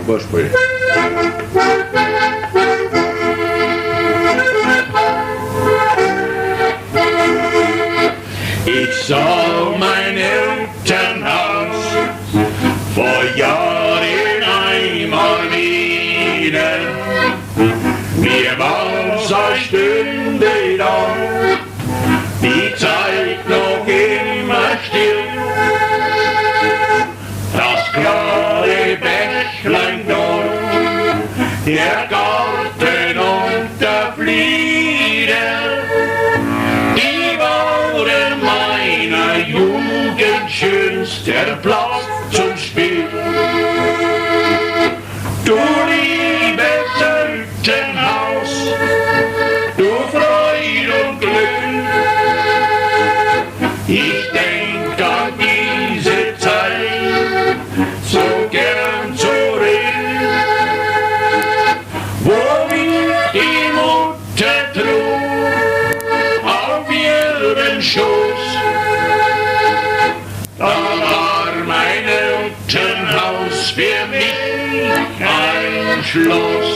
Vorspiel. Ich sah mein Elternhaus vor Jahren einmal wieder. Wir waren so Stunde da, die Zeit noch immer still. Das klare Bächlein dort, der Garten und der Flieder, die waren meiner Jugend schönster Platz zum Spiel. Du liebes Elternhaus, du Freude und Glück, ich denk an diese Zeit so gern zurück, wo mich die Mutter trug auf ihren Schoß. Da war mein Elternhaus für mich ein Schloss.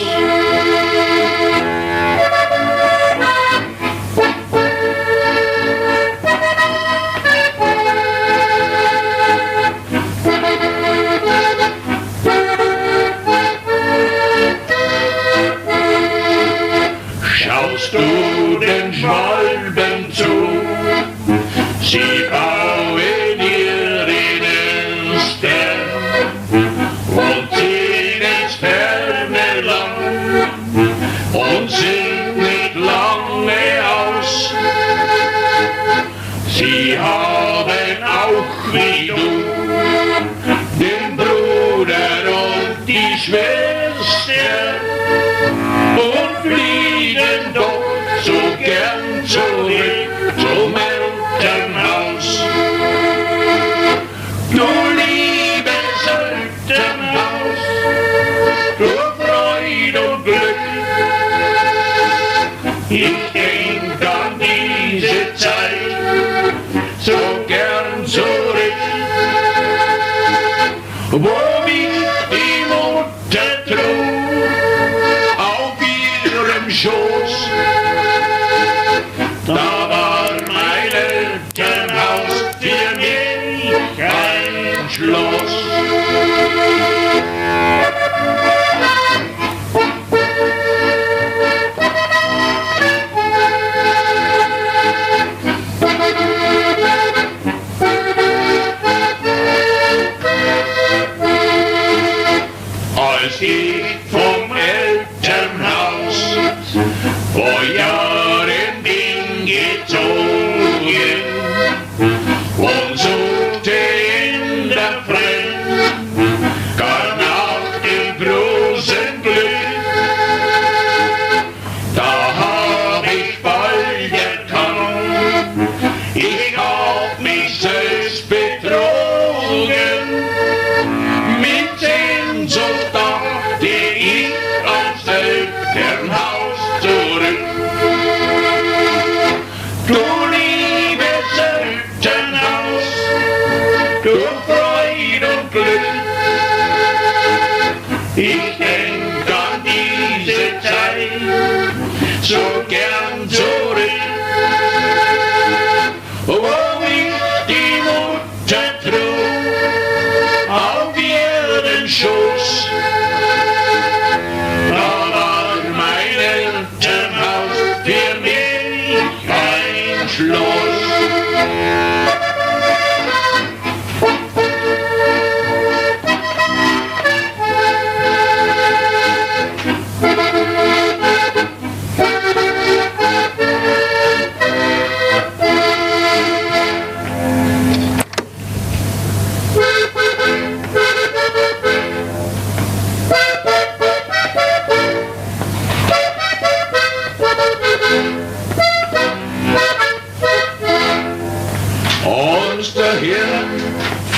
Schaust du den Schwalben zu, sie bauen ihre Nester und ziehen ins ferne Land und sind nicht lange aus. Sie haben auch wie du den Bruder und die Schwester und fliegen doch so gern zurück zum Elternhaus. Du liebes Elternhaus, du Freude und Glück, ich denk an diese Zeit so gern zurück, wo mich die Mutter trug auf ihrem Schoß. Da war mein Elternhaus für mich ein Schloss. Als ich vom Elternhaus vor Jahren bin gezogen und suchte in der Fremde gar nach dem großen Glück, da hab ich bald erkannt, ich hab mich selbst betrogen. Mit Sehnsucht dachte ich ans Elternhaus zurück. Du liebes Elternhaus, du Freude und Glück, ich denk an diese Zeit so gern zurück, wo mich die Mutter trug auf ihren Schoß. Da war mein Elternhaus für mich ein Schloss.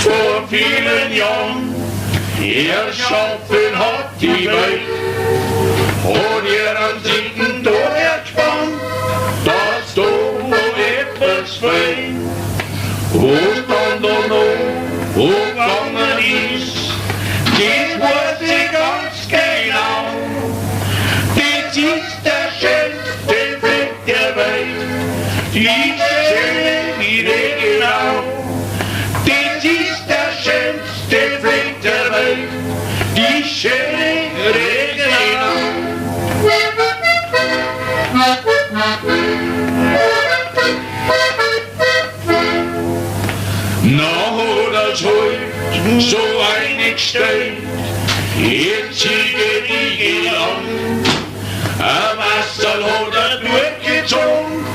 Vor vielen Jahren erschaffen hat die Welt und ihr an Sitten durchgespannt, dass da noch etwas fehlt. Wo dann da noch, wo gegangen ist, das weiß ich ganz schlägt die schöne Regen an. Noch das heut so einig steht, jetzt geht die Land. Ein Wasser hat er durchgezogen,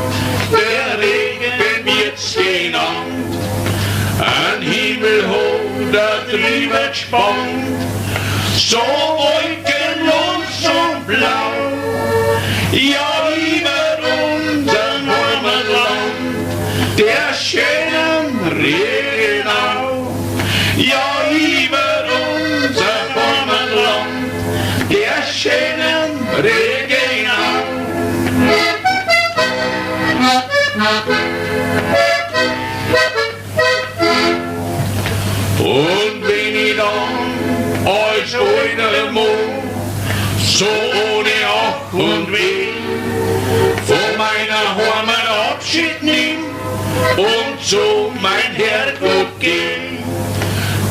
der Regen wird's genannt. Ein Himmel hat er drüber gespannt, so wolkenlos und blau. Ja, über unseren Heimatland, der schönen Regenau. Ja, über unser Heimatland, der schönen Regenau. Und wenn ich dann als alter Mann so ohne Ach und Weh von meiner Heimat Abschied nimm und zu mein Herrgott geh,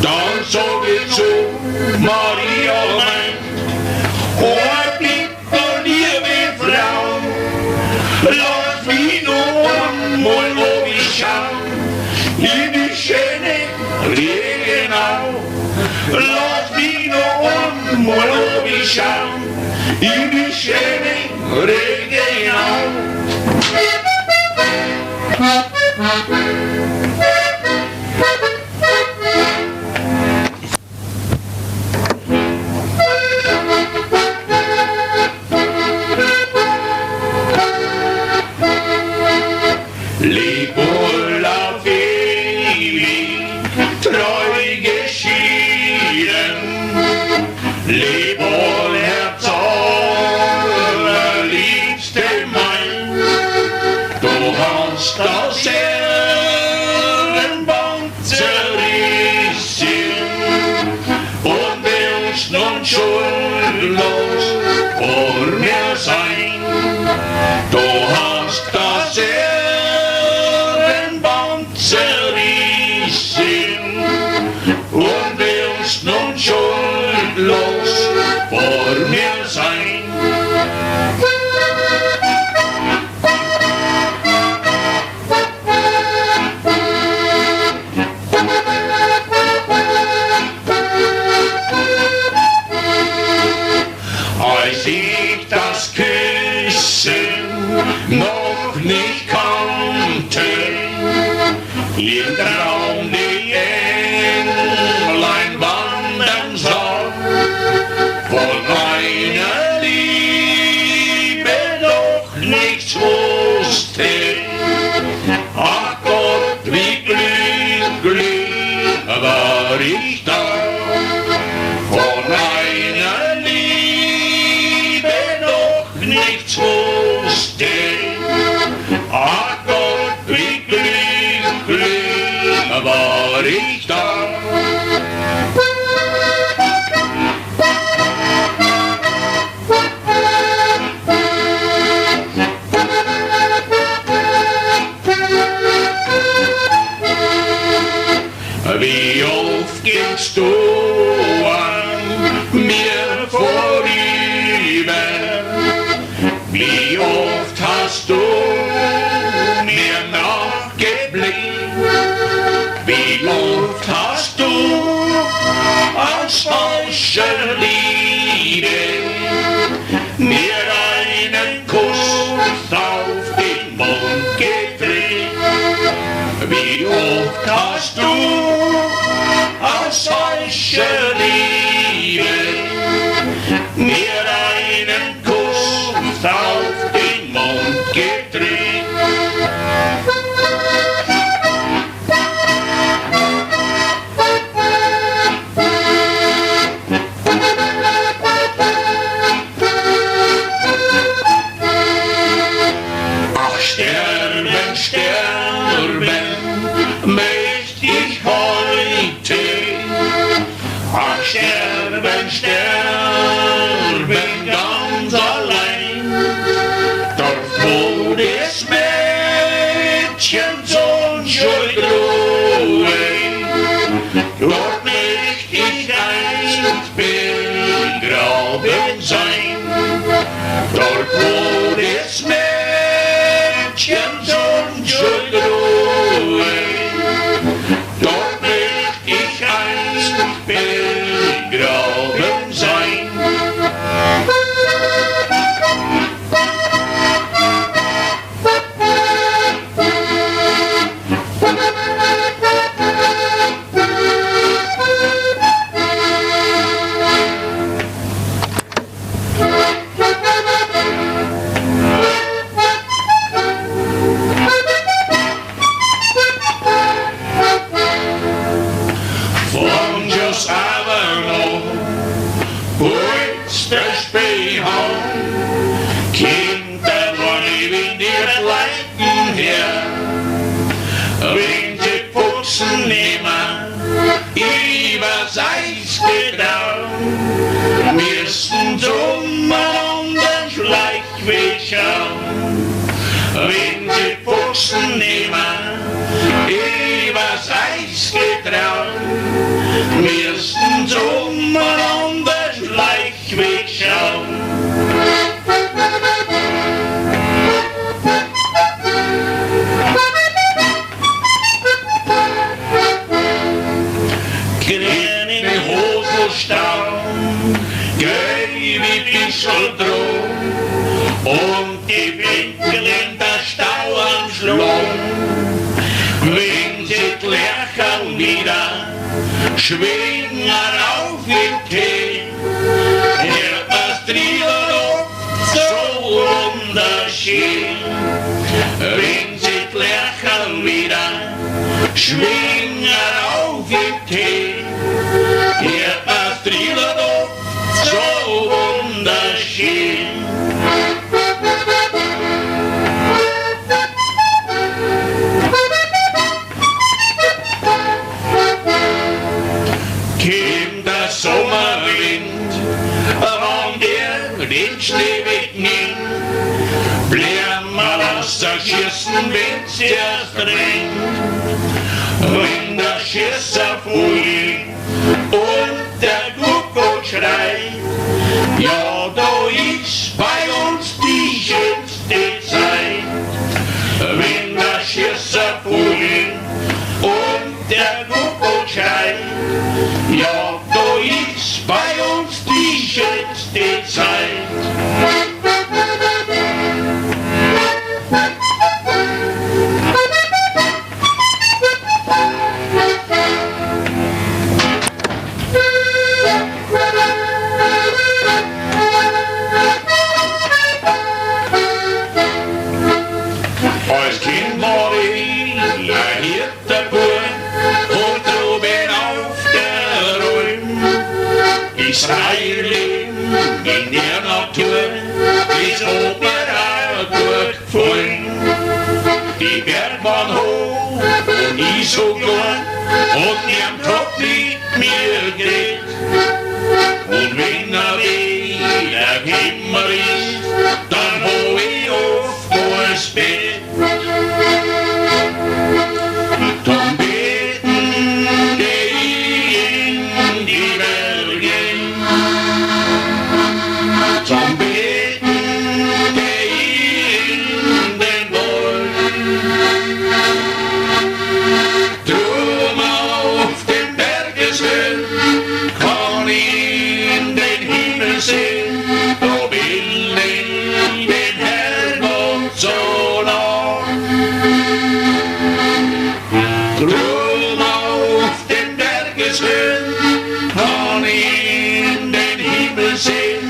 dann sag ich zu Maria mein, oh bitte liebe Frau, lass mich noch einmal schauen in die schöne Regenau. Lass mich noch einmal schauen in die schöne Regenau. Leb wohl auf ewig, treu geschieden. Leb wohl, Herz allerliebste mein. Du hast das Erdenband zerrissen und willst nun schuldlos vor mir sein. Du hast das zerrissen und willst nun schuldlos vor mir sein. Als ich das Küssen noch nicht kannte, im Traum die Englein wandern sah, von meiner Liebe doch nichts wusste. Ach Gott, wie glücklich war ich da, von meiner Liebe doch nichts wusste. Ach Gott, wie glücklich war ich da. Wie oft gingst du an mir vorüber, wie oft hast du mir nachgeblickt, wie oft hast du aus falscher Liebe mir einen Kuss auf den Mund gedreht, wie oft hast du aus falscher Liebe mir einen Kuss auf den Mund gedreht. Ach, sterben, sterben möcht ich heute. Ach, sterben, sterben ganz allein. Dort wo das Mädchen so unschuld ruht, dort möcht ich einst begraben sein. Dort wo das Mädchen schon ruhen, dort möcht ich einst begraben sein. Wenn sie Fuchsen nehmen, übers Eis getrauen, müssen drum an den Schleichweg schauen. Wenn sie Fuchsen nehmen, übers Eis getrauen, müssen drum an den Schleichweg schauen. Grüne Hoselstaum, gelbe Bischeldroh und die Winkel in der Stau am Schlong. Wenn sie die Lerchen wieder schwingen auf im Tee, hört das Trio so wunderschön. Wenn sie die Lerchen wieder schwingen auf im Tee, hört das Trio so wunderschön. Käm der Sommerwind, wann der den Schnee wegnimmt, bleiben wir aus der Schießen, wenn's erst regnet. Wenn der Schisser fliegt und der Kuckuck schreit, ja, da ist bei uns die schönste Zeit. Wenn der Schisser fliegt und der Kuckuck schreit, ja, da ist bei uns die schönste Zeit. Als Kind war ich ein Hirtenbub und oben auf der Röhm. Das freie Leben in der Natur ist oben auch gut gefallen. Die Berg waren hoch und ich so klein und niemand hat mit mir geredet. Und wenn wieder gekommen ist, dann hab ich oft das Bett. Dann beten geh ich in die Berge, dann beten geh ich in den Wald. Drum auf den Bergeshöhen kann ich in den Himmel sehen, da will ich den Herrgott so nah. Drum auf den Bergeshöhen kann ich in den Himmel sehen,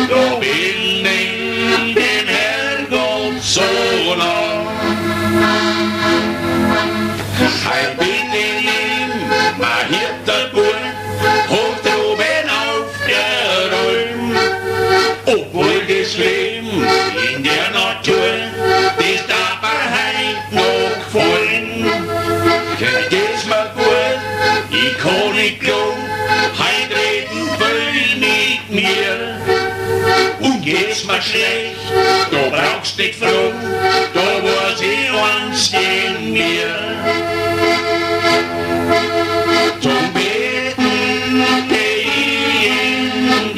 da will ich den Herrgott so nah. Ein bin ich immer Hirtenbub und oben auf der Röhm. Obwohl das Leben in der Natur, das darf mir heut noch gefallen. Geht's mir gut, ich kann nicht lang, heut reden will mit mir. Und geht's mir schlecht, da brauchst nicht fragen, da weiß ich eins in mir. Zum Beten geh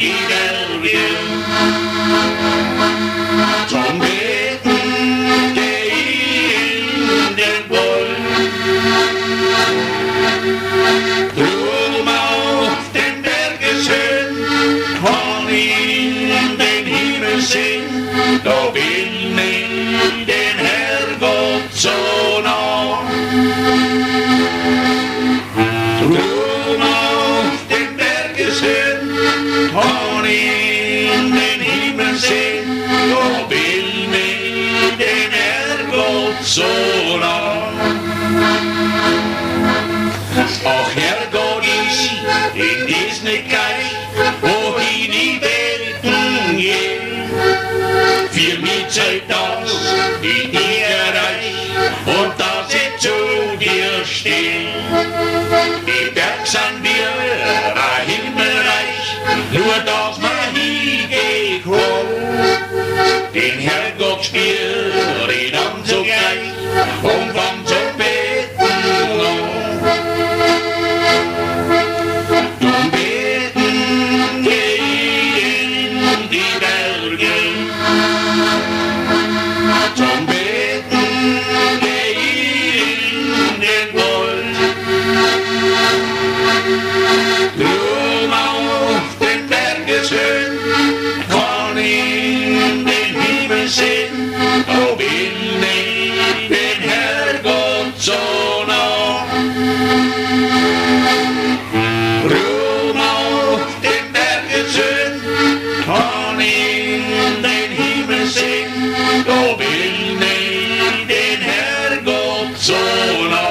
die Berge. Zum Beten geh in den Wald. Drum auf den Bergen schön, kann in den Himmel sehen, da bin ich den Herrgott so nah. Drum auf den Bergen schön, kann ich in den Himmel sehen, da bin ich den Herrgott so nah. Ach Herrgott, in diesen Geist, wohin ich beten geh, für mich zeigt das, ich dir erreich und dass ich zu dir steh. Die Berg sind wir ein Himmelreich, nur dass man hingeht hoch. Den Herrgott spür ich dann zugleich und fang zum Beten an. Zum Beten geh ich in die Berge. Zum Beten geh ich in den Wald. Drum auf den Bergen schön, kann ich in den Himmel sehen, da bin ich den Herrgott so nah. Drum auf den Bergen schön, kann ich in den Himmel sehen, da bin ich den Herrgott so nah.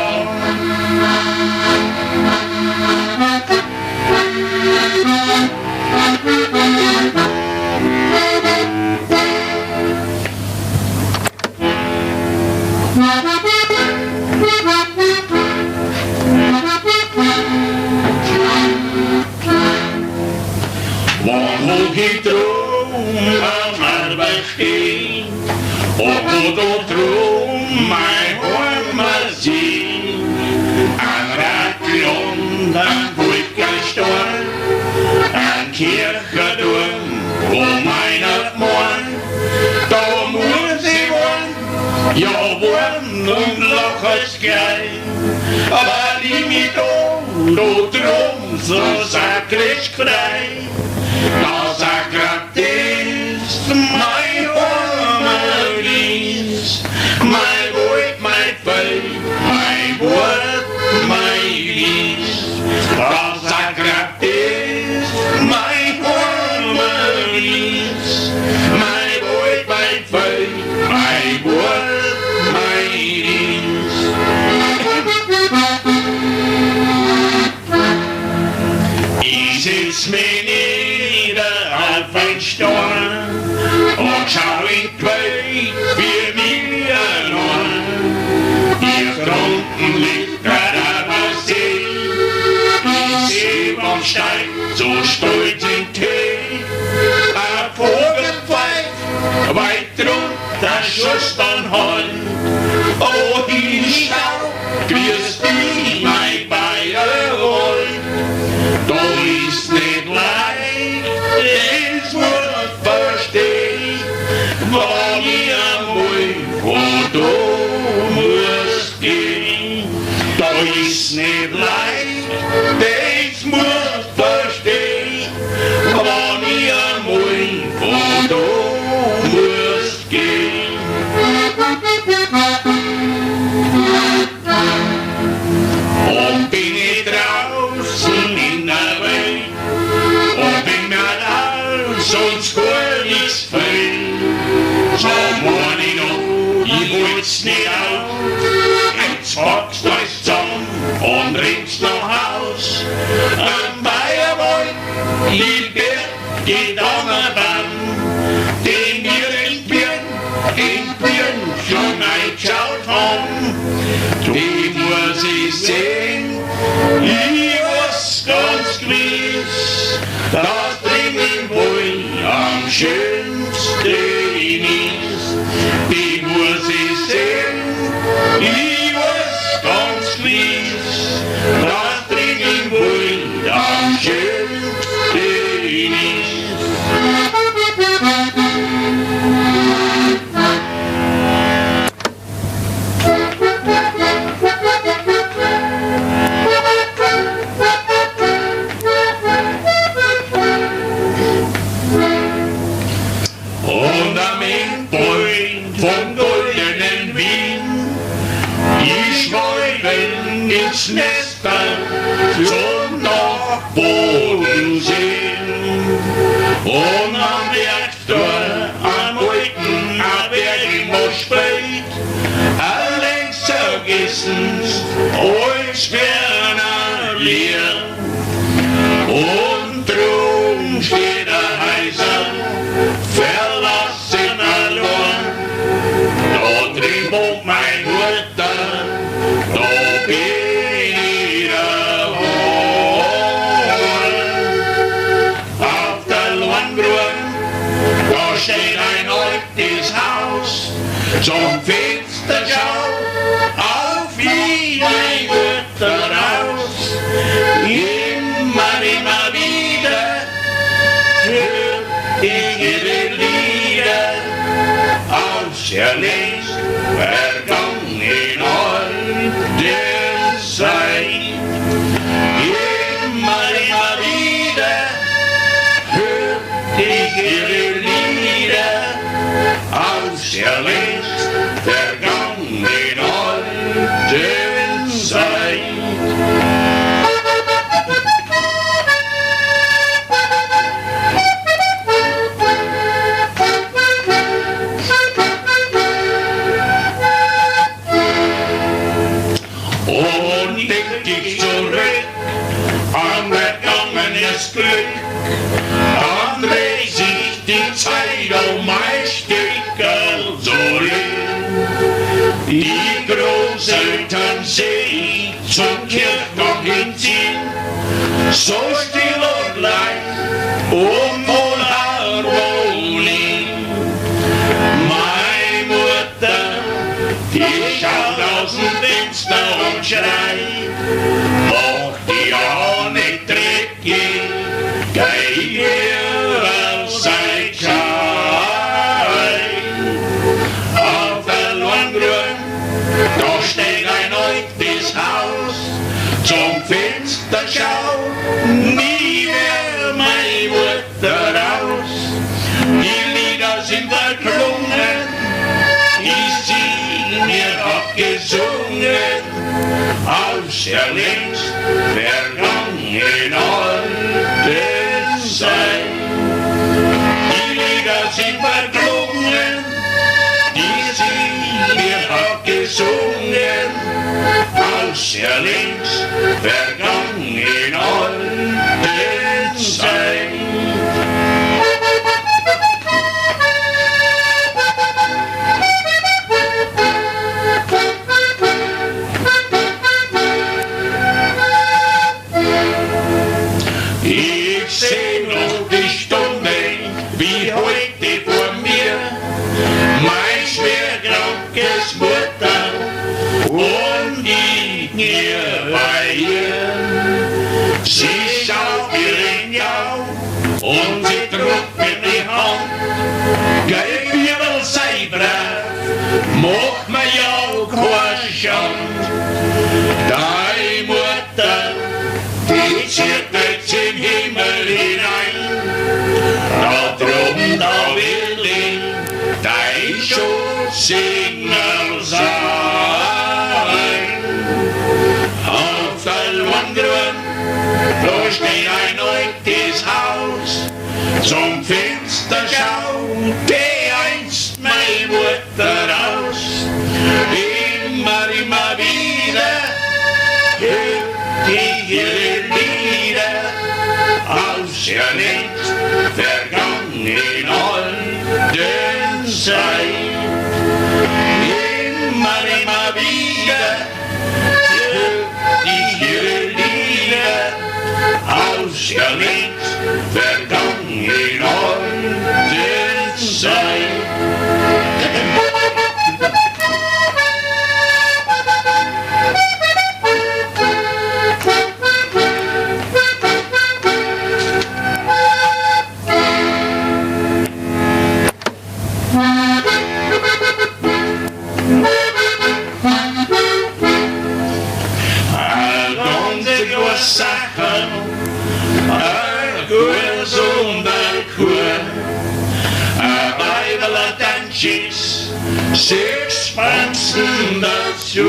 Wo ich drum am Arbeit steh, und wo drum mein Heimat seh, an Radlung, an Wolkerstorn, an Kircherdorn, wo meiner Mann, da muss ich wohnen, ja wohnen und lach's gleich, aber ich mich da drum so sakrisch frei. Das Sakrament ist mein Heimatlied, mein Wort, mein Feld, mein Wort, mein Lied. Das Sakrament ist mein Heimatlied, mein Wort, mein Feld, mein Wort, mein Lied. Ich sitz mir auf ein Storn und schau in die Welt für mich allein. Hier drunten liegt ein See, ich seh vom Stein so stolz in Tee. Ein Vogel pfeift, weit drunter schust an Hand. Oh, ich schau, grüß dich, mein Bayerhold. Da ist nicht leicht, es muss verstehen, wann ich einmal von da muss gehen. Da ist nicht leicht, es muss verstehen, wann ich einmal von da muss gehen. Und bin ich draußen in der Welt, und bin mir sonst gar nichts fehlt. So morn ich noch, ich wollt's nicht auf, jetzt packst euch zusammen und rennst nach Haus. Am Bayerwald, die Berg geht an der Bahn, den wir in Birn schon eingeschaut haben. Die muss ich sehen, ich weiß ganz gewiss, das bringen wohl am schönsten ist. Die muss ich sehen, ich weiß ganz gewiss, das bringen wohl am schönsten ist. Und am Werktor, am alten Abwerk-Moschbreit, alllängst vergessen's, als ferner leer. Und drum steht der Heiser, verlassen allein. Da drin wohnt mein Mutter, da bin ich daheim. Auf der Lohnbrunn, da steht ein altes Haus, zum Fenster schaut auf wie meine Mutter raus. Immer wieder hört ich ihre Lieder aus der längst vergangenen alten Zeit. Immer wieder hört ich ihre Lieder aus der längst vergangenen alten Zeit. Und denk dich zurück an vergangenes Glück, dann dreht sich die Zeit um ein Stückchen zurück. Die Großeltern seh ich zum Kirchgang hinziehen, so still und leicht und wohl harmonisch. Meine Mutter, die schaut aus dem Fenster und schreit, mach die ja nicht dreckig, geh hier aus sein Schein. Auf der Lohngrün, da steht ein altes Haus, zum Fenster schaut nie mehr meine Mutter raus. Die Lieder sind verklungen, die sie mir abgesungen, aus der längst vergangenen alten Zeit. Die Lieder sind verklungen, die sie mir abgesungen, aus der längst vergangenen alten Zeit. Ich seh noch die Stunde wie heute vor mir, mein schwerkrankes Mutter und ich hier bei ihr. Sie schaut mir in die Augen und sie drückt mir die Hand. Geh Bibel, sei brav, mach mir ja keine Schand. Deine Mutter, die zieht jetzt im Himmel hinein, da drum, da will ich dein Schutzsinger sein. Auf der Lohngrün, da steht ein altes Haus, zum Fenster schaut die einst meine Mutter raus. Immer wieder hört ich ihre Lieder aus der längst vergangenen alten Zeit. Immer wieder hört ich ihre Lieder aus der längst vergangenen alten Zeit. Sachen, ein Kurs und ein Kur, ein Weibel, ein Tanzschiss, 6 Franken dazu,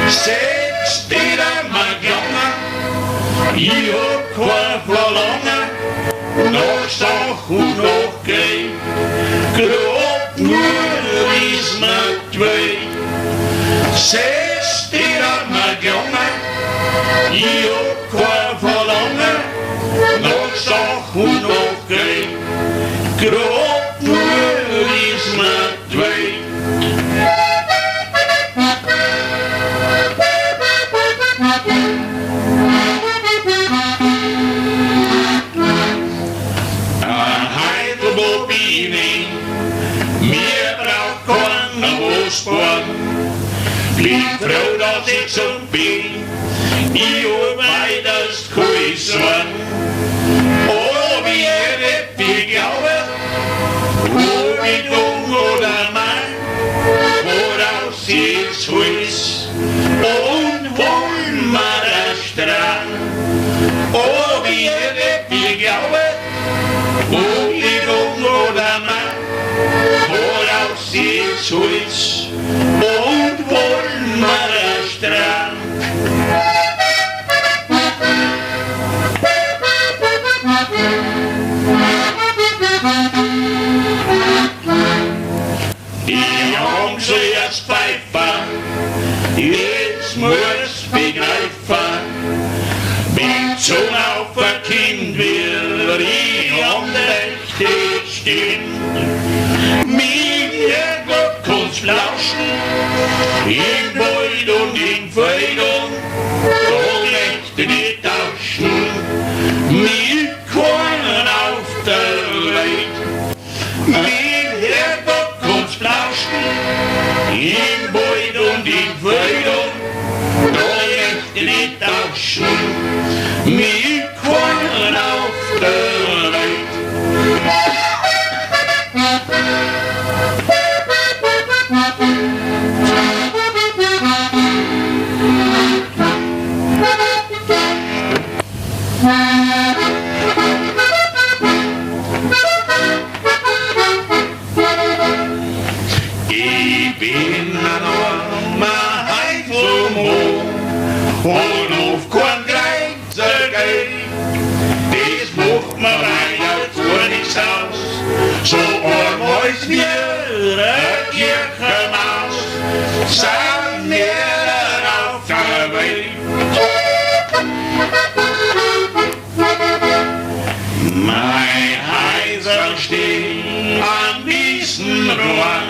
6 Lieder, mein Junge, ich hab kein Verlangen, nog zag hoe nog kreeg. Groot moeder is met 2. 16 jaar met jongen, die ook qua verlangen. Nog zag hoe nog kreeg. Groot moeder is met 2. Meer braucht kein Großborn. Blieb froh, dass ich so bin. Ich hab das Kuisson. Oh, wie ich glaube, wo wie dumm oder Mann, woraus jetzt Huis und wollen wir das Strand. Oh, wie ich glaube, wo wie dumm oder Mann, woraus jetzt Huis und wollen wir das Strand. Die Jungs jetzt pfeifen, jetzt muss begreifen, mit so auf ein Kind will ich richtig stehen. Mir Gott kann's lauschen, in Beut und in Feudung, so möchte die tauschen, mit keinen auf der Welt. Mir Gott kann's lauschen, in Beut und in Feudung, so möchte die tauschen, mit keinen auf der Welt. Ich bin ein armer Heizungsmoor und auf kein Grenze geht. Das macht mir weiter vor nichts aus, so arm als wir eine Kirchenmaus, sind wir auf der Welt. Mein Häuser stehen an diesem Rohr,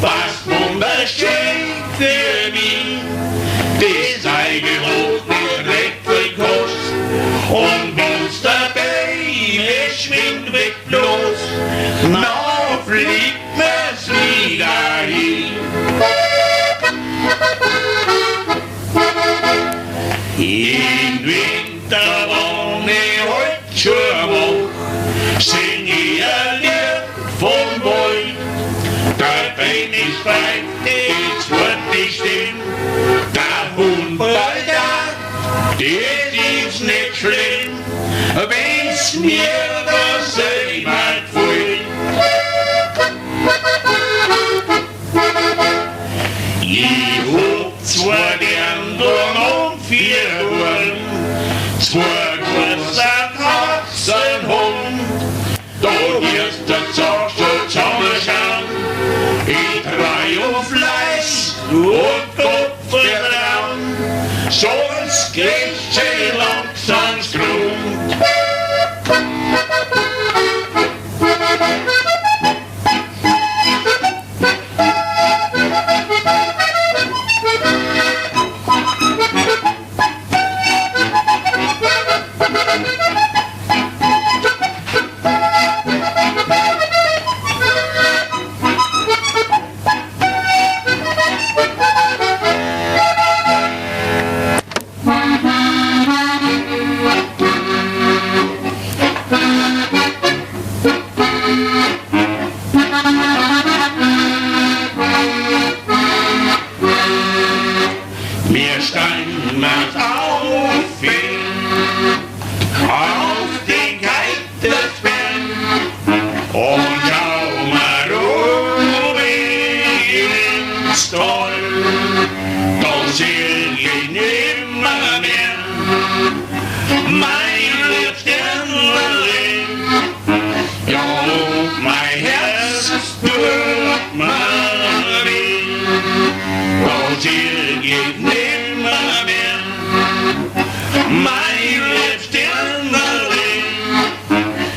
was wunderschön für mich. Die sei gerot mit Elektrikos und uns dabei geschwind weg bloß. Noch fliegt mir's wieder hin. Im Winter wohne ich heut schon hoch, sing ich ein Lied vom Wald. Der Bein ist frei, jetzt wird die Stimme, der Hund bald da, das ist nicht schlimm, wenn's mir das jemand fühlt. Ich hab 2 Dirndl und 4 Uhren, 2 große Katzenhund, da wirst du schon zusammenschauen. Ich treu auf Fleiß und Gottvertrauen, sonst geht's schon langsam Grund.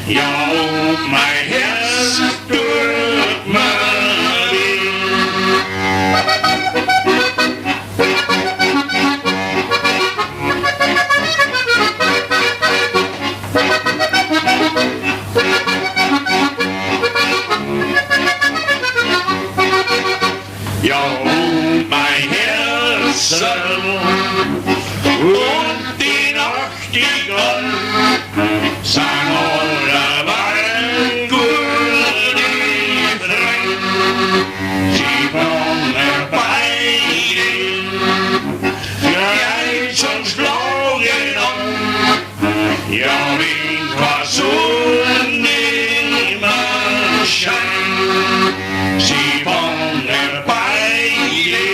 ja, und mein Herz tut mir weh. Ja, und mein Herz und die Nachtigall sang alleweil gute Freund. Sie waren beide gleich zum Schlagen an, ja, wie was Sonne immer scheint. Sie waren beide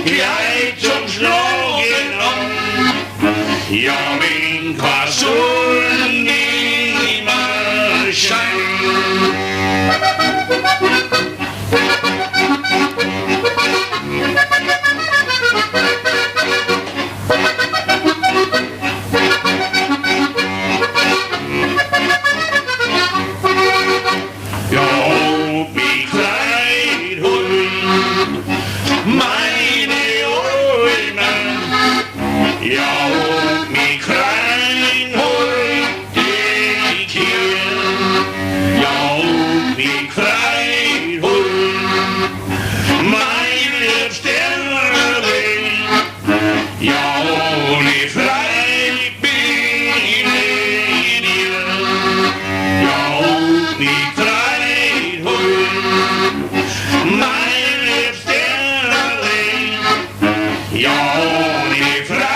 gleich zum Schlagen an, ja, wie was Sonne immer scheint. Ja, und mich rein heute hier. Ja, und mich rein heute, mein Liebsterle. Ja, und ich frei bin in dir. Ja, und mich rein heute, mein Liebsterle. Ja, und ich frei.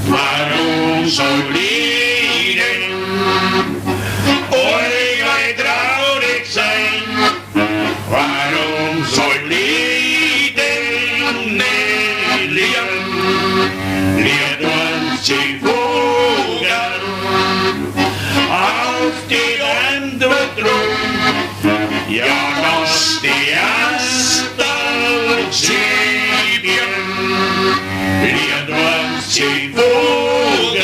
Warum soll Lieden euch traurig sein? Warum soll Lieden nicht lieben? Lehrt uns die Vogel auf die Wände drum, ja, dass die Astel schieben. Lehrt uns die Vogel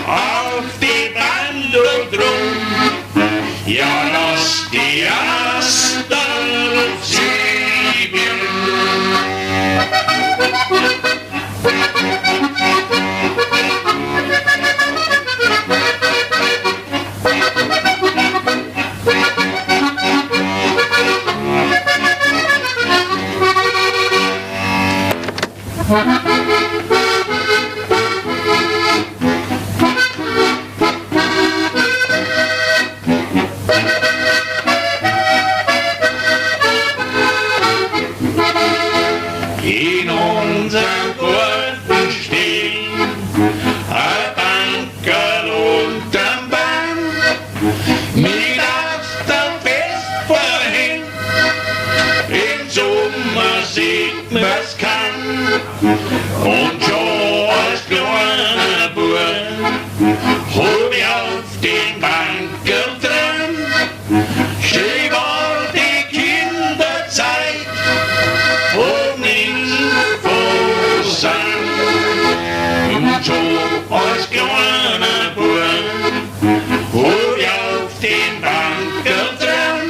auf die Wände drum, ja, dass die Astel schieben. In unserem Garten stehen ein Bankerl unterm Baum, mit auf der Fest verhängt. Im Sommer sieht man's kann, und schon als kleiner Bub hab ich auf den Bankerl dran. Schön war die Kinderzeit, und so als kleiner Bub hab ich auf den Bankerl dran.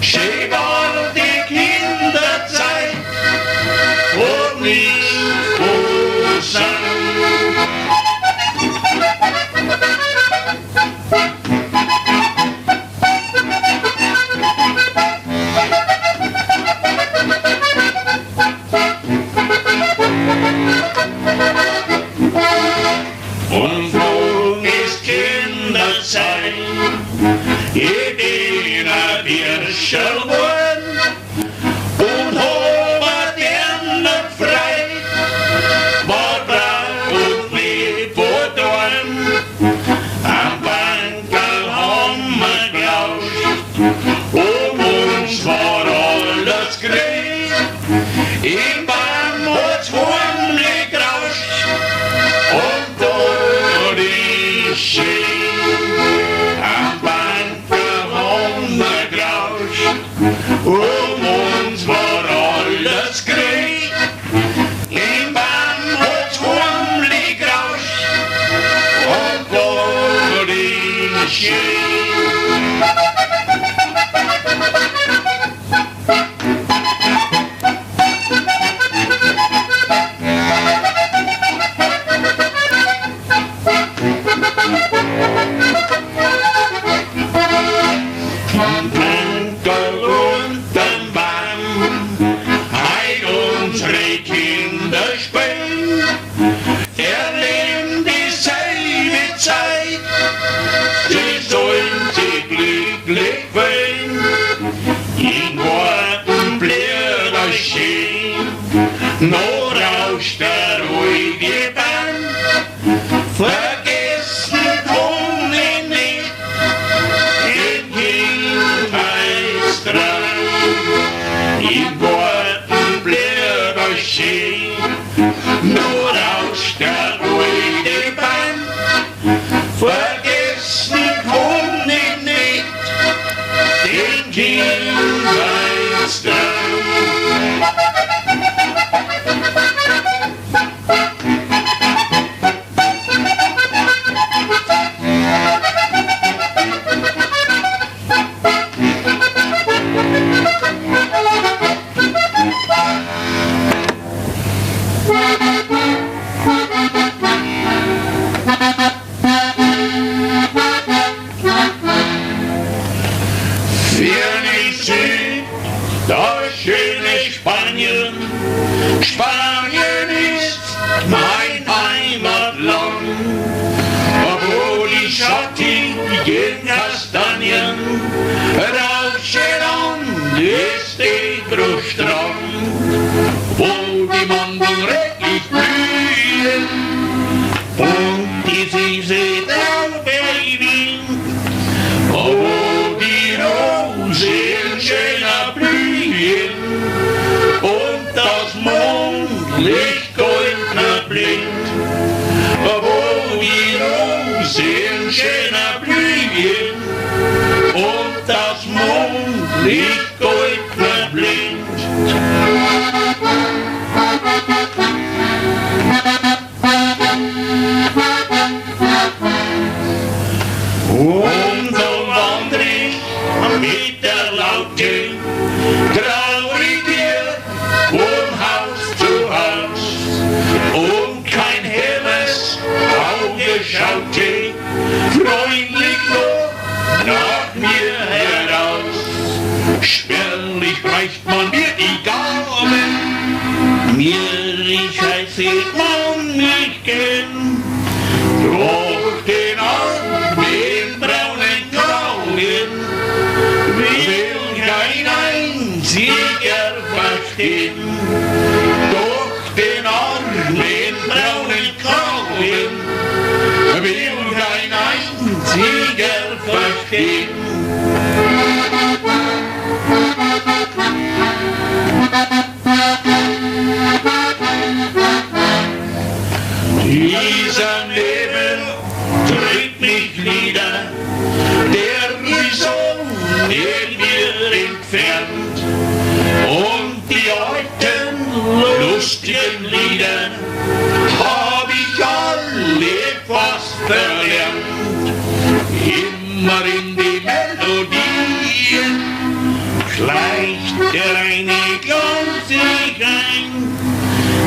Schön war die Kinderzeit und nicht Hosen. Und wo ist Kinderzeit, ich bin ein Birscherl geworden und hab den nicht frei, war brav und lieb und warm, am Bankerl haben wir gelauscht, uns war alles grün, im Baum hat's warm gerauscht. und durch die Schiene am Bank Grausch. Uns war alles Krieg, im Bann hat's ordentlich Grausch und durch die Schiene. Nur aus der ruhige Bahn, vergessen wohnen nicht in Kindheitstraum. Im Garten blärt euch schön, nur aus der ruhige Bahn, vergessen wohnen nicht in Kindheitstraum. Das schöne Spanien, Spanien ist mein Heimatland, wo die schattigen Kastanien rauschen an ist der Strand, wo die Mandeln recklich blühen und die süße Traube winkt, wo die Rosen schöner blühen und das Mondlicht goldner blinkt, wo die Rosen schöner blühen und das Mondlicht goldner blinkt. Und so wandre ich mit der Laute traurig hier von Haus zu Haus, und kein helles Auge schaute freundlich nur nach mir heraus. Spärlich reicht man mir die Gaben, mir heiße man mich gern, doch den Arm mit braunen Augen will kein einziger verstehen, doch den Arm mit braunen Augen will kein einziger verstehen. Dieser Nebel trägt mich nieder, der mich so neben mir entfernt, und die alten lustigen Lieder hab ich alle fast verlernt. Immer in die Melodien schleicht der reine Glanz sich ein,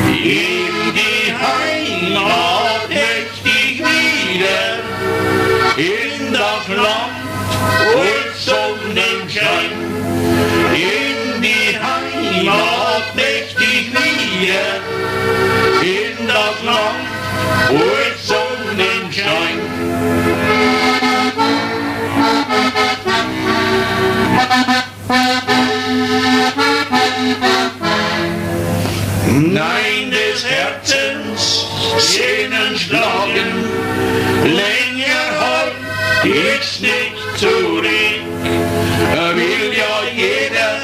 in die Heimat möcht ich wieder, in das Land und Sonnenschein. In die Heimat möcht ich wieder, in das Land und Sonnenschein. Nein, des Herzens Sehnen schlagen, länger halt ich's nicht zurück. Will ja jeder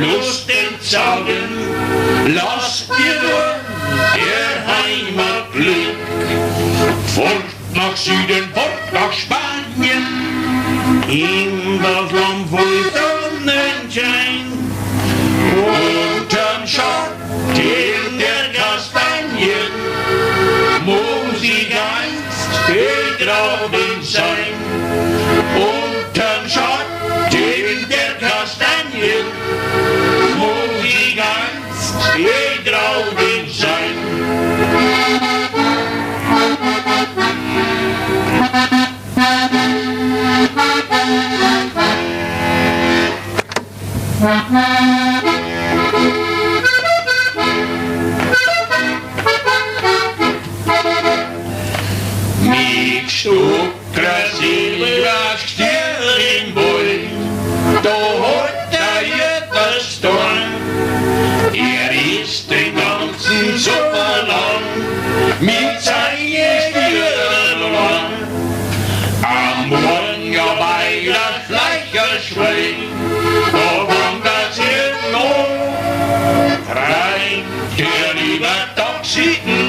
Lust entsagen, lasst dir nur der Heimat Glück. Fort nach Süden, fort nach Spanien, in das Land voll Sonnenschein. Unterm Schatten der Kastanien muss ich einst begraben sein. Unterm Schatten der Kastanien muss ich einst begraben sein. Mit Stuckra Silber Stirn wohl, da hat jeder Storn. Ist den ganzen Sommer lang mit seinen Stirn lang. Am Morgen ja bei der Fleischerschwein, da kommt das Hirn noch rein. Der lieber Taxiten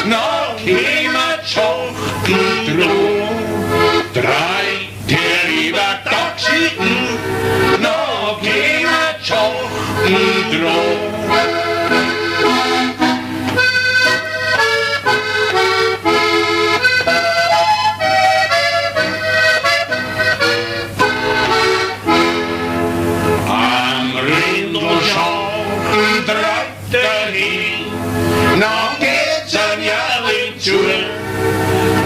nach Heimatschachten droh. Drei, der lieber Taxiten nach Heimatschachten droh. Now geht's ein Jahr zu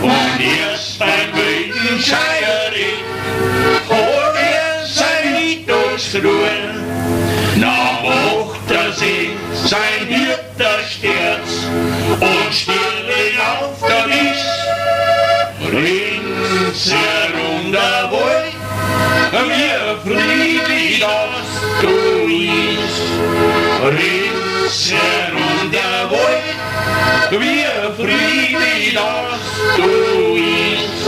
und erst beim Wildenscheierig holt sein Lied durchs Ruhe. Na macht sich sein Hirter Sterz und stirbt auf der Wies. Ringsherum der Wald, wie friedlich das du ist. Ringsherum der Wald, wie friedlich das du ist.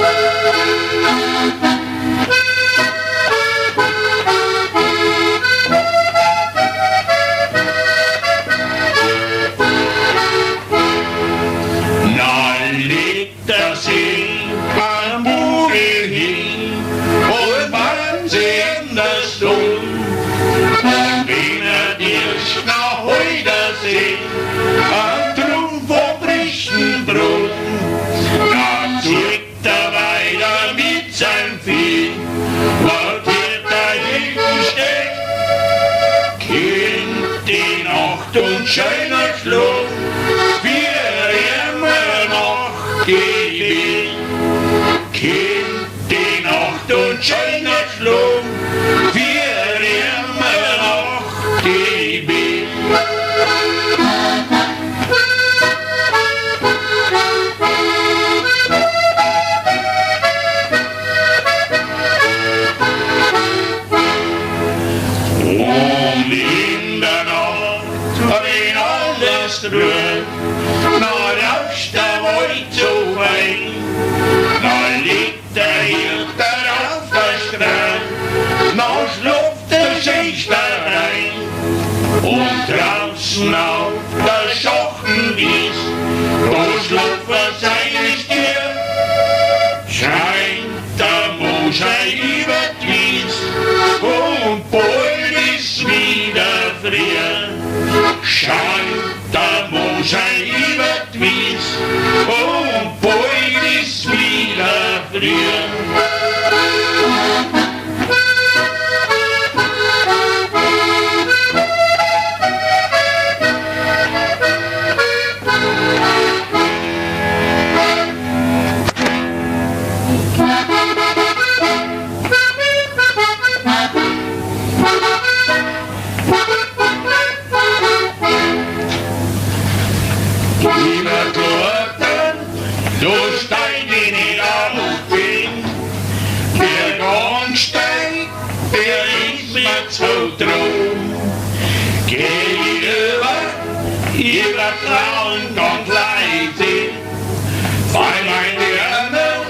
Na legt sich am Buckel hin und wann sehen das Sturm. Und wenn dir nach heute sehen, am Trumpf vom frischen Brunnen, da zieht weiter mit seinem Vieh, wo wird dahinten steckt. Kind die Nacht und schöner Schlaf, wir immer noch gewinnt. Kind die Nacht und schöner Schlaf, wir immer noch gewinnt. Und in der Nacht, wenn alles trübt, na rauscht der Wald so weit, na liegt der Hirter auf der Strand, na schlaft der Schächter rein. Und draußen auf der Schachenwies, da schlafen seine Stirn, scheint der Mondschein über die Wies, und bald ist wieder frieren. Scheint der Mondschein über die Wies, und bald ist wieder frieren. Lieber Gurten, du steig in die Aufwind, der Gornstein, der ist mir zu drum. Geh über Frauen und Leute, bei meinen Armen,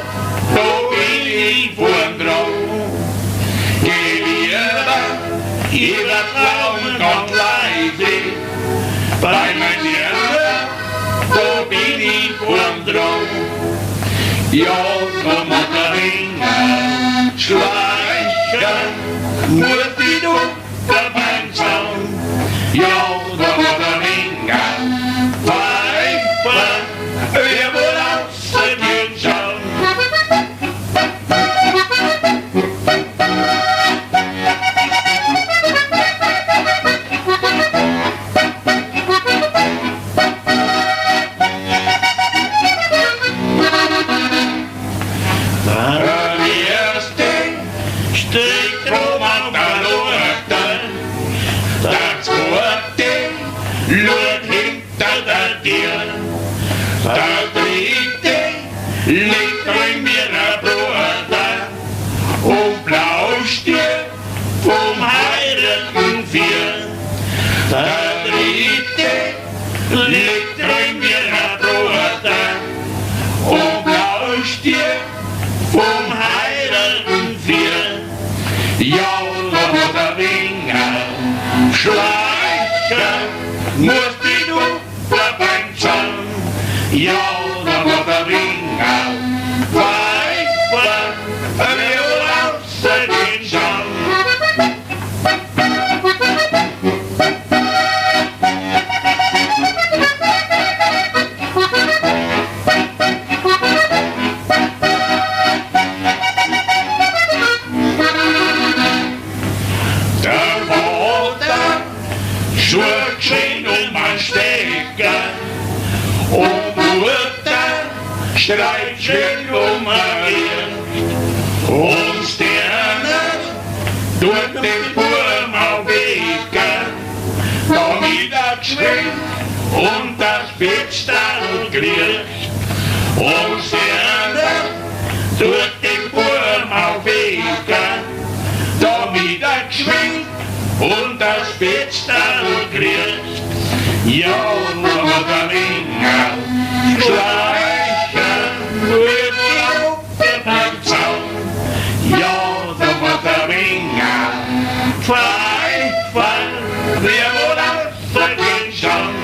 da bin ich vorn dran. Geh über Frauen und Leute, bei meinen Armen, da bin ich vorn dran. ja, da muss der Ringer schleichen, muss die Duppe beim Zaun, ja, da muss der Ringer pfeifen, wer wohl außer den schauen. Steht drum auf der Lurte, der zweite schaut hinter der Tür, der dritte legt in mir ein Bruder und blaust dir vom heiligen Vier. Der dritte legt in mir ein Bruder und blaust dir vom heiligen Vier. Ja, da muss der Ringer schleichen, muss die Duppe beim Zaun. Ja, da muss der Ringer pfeifen, wer wohl außer den schauen. Schwört schön ein Stecker und Mutter schreit schön ein Gericht und Sterne tut den Burm auf Wecken, damit er geschwind und das Bettstall kriegt und Sterne tut den Burm auf Wecken, damit er geschwind und das Bettstall kriegt. Ja, da muss der Ringer schleichen, wird die Duppe beim Zaun. Ja, da muss der Ringer pfeifen, wer wohl außer den schauen.